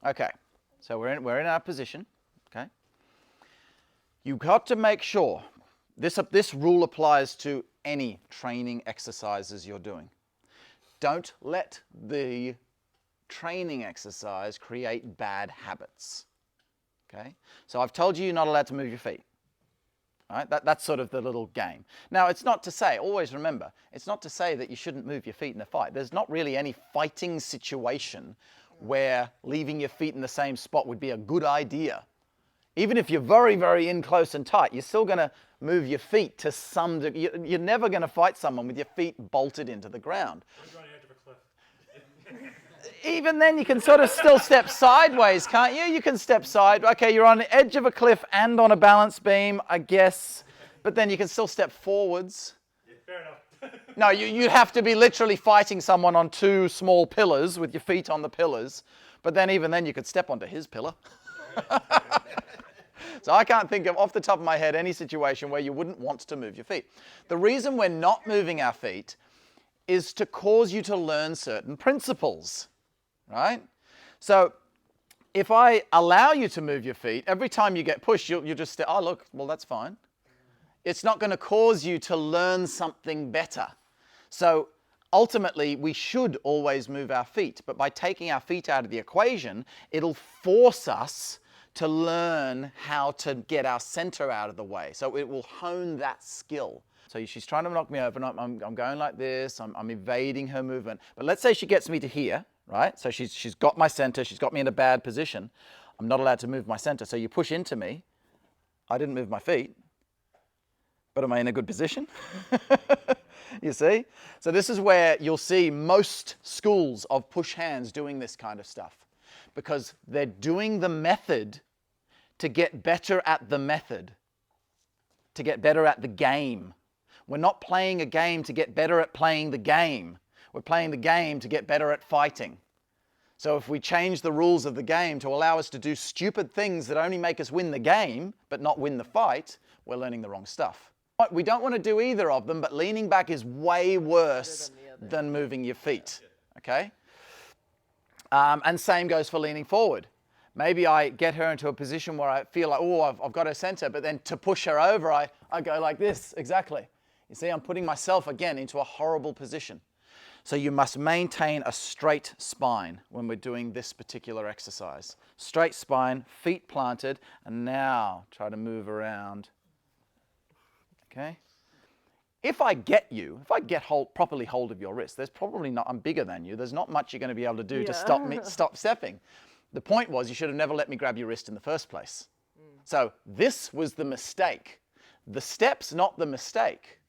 Okay, so we're in our position, okay? You've got to make sure, this rule applies to any training exercises you're doing. Don't let the training exercise create bad habits, okay? So I've told you you're not allowed to move your feet. All right? That's sort of the little game. Now, it's not to say, always remember, it's not to say that you shouldn't move your feet in a fight. There's not really any fighting situation where leaving your feet in the same spot would be a good idea. Even if you're very, very in close and tight, you're still going to move your feet to some degree. You're never going to fight someone with your feet bolted into the ground. You're on the edge of a cliff. Even then, you can sort of still step sideways, can't you? You can step side. Okay, you're on the edge of a cliff and on a balance beam, I guess. But then you can still step forwards. Yeah, fair enough. No, you'd have to be literally fighting someone on two small pillars with your feet on the pillars. But then even then, you could step onto his pillar. So I can't think of, off the top of my head, any situation where you wouldn't want to move your feet. The reason we're not moving our feet is to cause you to learn certain principles, right? So if I allow you to move your feet, every time you get pushed, you'll just say, oh, look, well, that's fine. It's not going to cause you to learn something better. So ultimately, we should always move our feet. But by taking our feet out of the equation, it'll force us to learn how to get our center out of the way. So it will hone that skill. So she's trying to knock me over, and I'm going like this, I'm evading her movement. But let's say she gets me to here, right? So she's got my center, she's got me in a bad position. I'm not allowed to move my center. So you push into me. I didn't move my feet, but am I in a good position? You see? So this is where you'll see most schools of push hands doing this kind of stuff, because they're doing the method to get better at the method, to get better at the game. We're not playing a game to get better at playing the game. We're playing the game to get better at fighting. So if we change the rules of the game to allow us to do stupid things that only make us win the game, but not win the fight, we're learning the wrong stuff. We don't want to do either of them, but leaning back is way worse than moving your feet, okay? And same goes for leaning forward. Maybe I get her into a position where I feel like, oh, I've got her center, but then to push her over, I go like this, exactly. You see, I'm putting myself again into a horrible position. So you must maintain a straight spine when we're doing this particular exercise. Straight spine, feet planted, and now try to move around. Okay? If I get properly hold of your wrist, there's probably not, I'm bigger than you, there's not much you're going to be able to do to stop stepping. The point was you should have never let me grab your wrist in the first place. So this was the mistake. The step's not the mistake.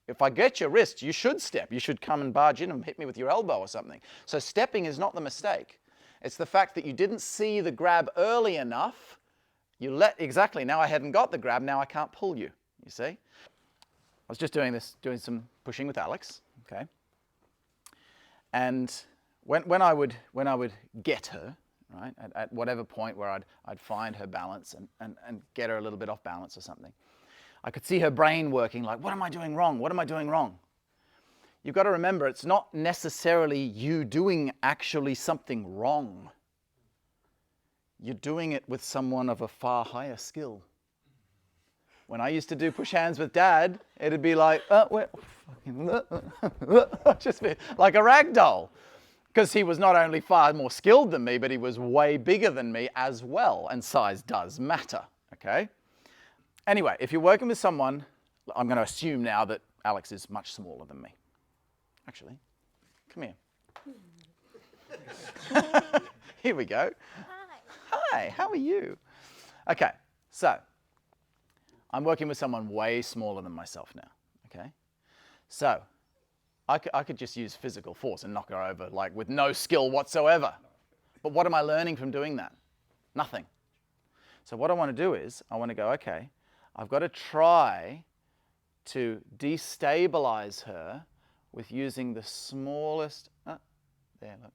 If I get your wrist, you should step. You should come and barge in and hit me with your elbow or something. So stepping is not the mistake. It's the fact that you didn't see the grab early enough. Exactly, now I hadn't got the grab, now I can't pull you, you see? I was just doing some pushing with Alex, okay? And when I would get her, right, at whatever point where I'd find her balance and get her a little bit off balance or something, I could see her brain working like, what am I doing wrong? What am I doing wrong? You've got to remember, it's not necessarily you doing actually something wrong. You're doing it with someone of a far higher skill. When I used to do push hands with Dad, it'd be like, just be like a rag doll. Because he was not only far more skilled than me, but he was way bigger than me as well. And size does matter, okay? Anyway, if you're working with someone, I'm going to assume now that Alex is much smaller than me. Actually, come here. Here we go. Hi, how are you? Okay, so I'm working with someone way smaller than myself now, okay? So I could just use physical force and knock her over, like with no skill whatsoever. But what am I learning from doing that? Nothing. So what I want to do is, I want to go, okay, I've got to try to destabilize her with using the smallest, there, look.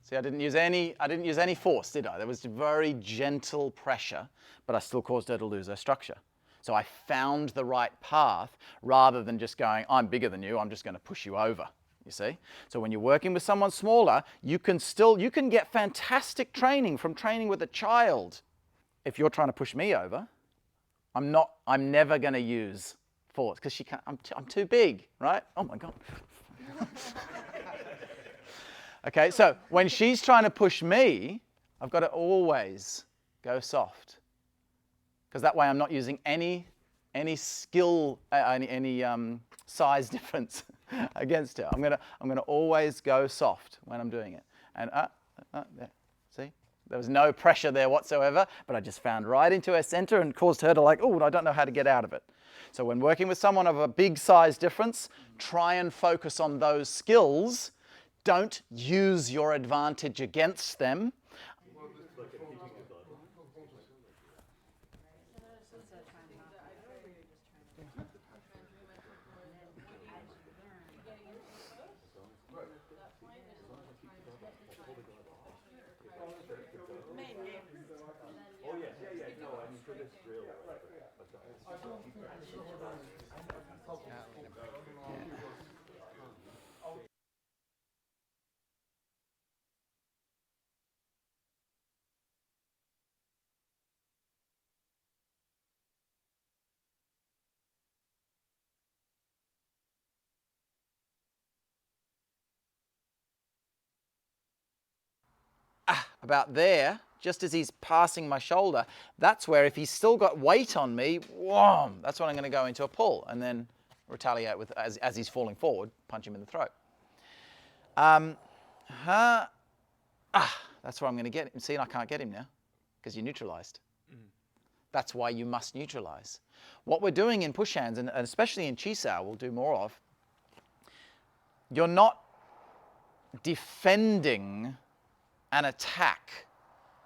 See, I didn't use any force, did I? There was very gentle pressure, but I still caused her to lose her structure. So I found the right path rather than just going, I'm bigger than you, I'm just going to push you over. you see. So when you're working with someone smaller, you can get fantastic training from training with a child. If you're trying to push me over, I'm never going to use force because she can't. I'm too big, right? Oh my God. Okay, so when she's trying to push me, I've got to always go soft, because that way I'm not using any skill, any size difference against her. I'm gonna always go soft when I'm doing it. And there. See, there was no pressure there whatsoever, but I just found right into her center and caused her to like, oh, I don't know how to get out of it. So when working with someone of a big size difference, try and focus on those skills. Don't use your advantage against them. About there, just as he's passing my shoulder, that's where if he's still got weight on me, wham, that's when I'm going to go into a pull and then retaliate with, as he's falling forward, punch him in the throat. That's where I'm going to get him. See, and I can't get him now because you're neutralized. That's why you must neutralize. What we're doing in push hands, and especially in Chi Sao, we'll do more of, you're not defending an attack.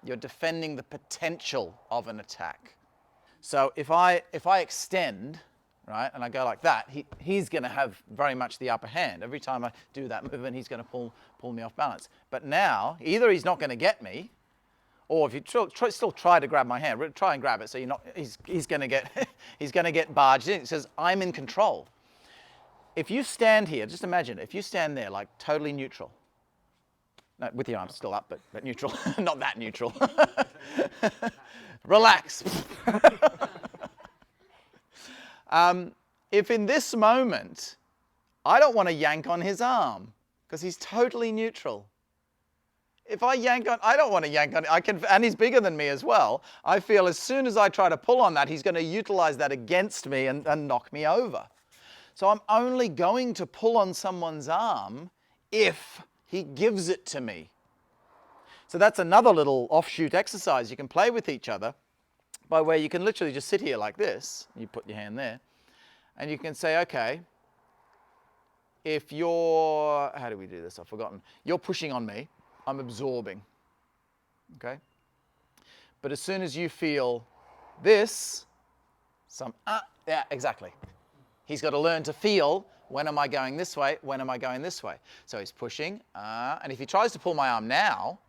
You're defending the potential of an attack. So if I extend, right, and I go like that, he's going to have very much the upper hand. Every time I do that movement, he's going to pull me off balance. But now, either he's not going to get me, or if you still try to grab my hand, try and grab it so you're not. He's going to get he's going to get barged in. It says I'm in control. If you stand here, just imagine if you stand there like totally neutral. No, with your arms still up, but neutral. Not that neutral. Relax. If in this moment, I don't want to yank on his arm because he's totally neutral. If I yank on, I don't want to yank on it. And he's bigger than me as well. I feel as soon as I try to pull on that, he's going to utilize that against me and knock me over. So I'm only going to pull on someone's arm if he gives it to me. So that's another little offshoot exercise you can play with each other, by where you can literally just sit here like this. You put your hand there. And you can say, okay, if you're, how do we do this? I've forgotten. You're pushing on me. I'm absorbing. Okay? But as soon as you feel this, yeah, exactly. He's got to learn to feel, when am I going this way? When am I going this way? So he's pushing, and if he tries to pull my arm now,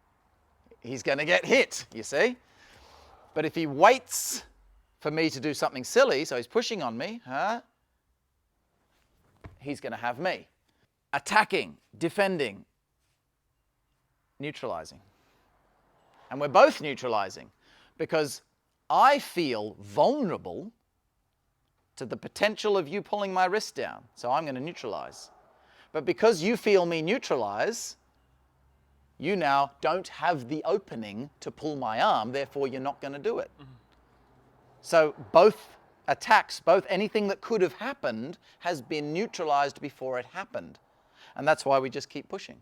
he's going to get hit, you see? But if he waits for me to do something silly, so he's pushing on me, he's going to have me. Attacking, defending, neutralizing. And we're both neutralizing because I feel vulnerable to the potential of you pulling my wrist down. So I'm going to neutralize. But because you feel me neutralize, you now don't have the opening to pull my arm, therefore you're not going to do it. Mm-hmm. So both attacks, both anything that could have happened has been neutralized before it happened. And that's why we just keep pushing.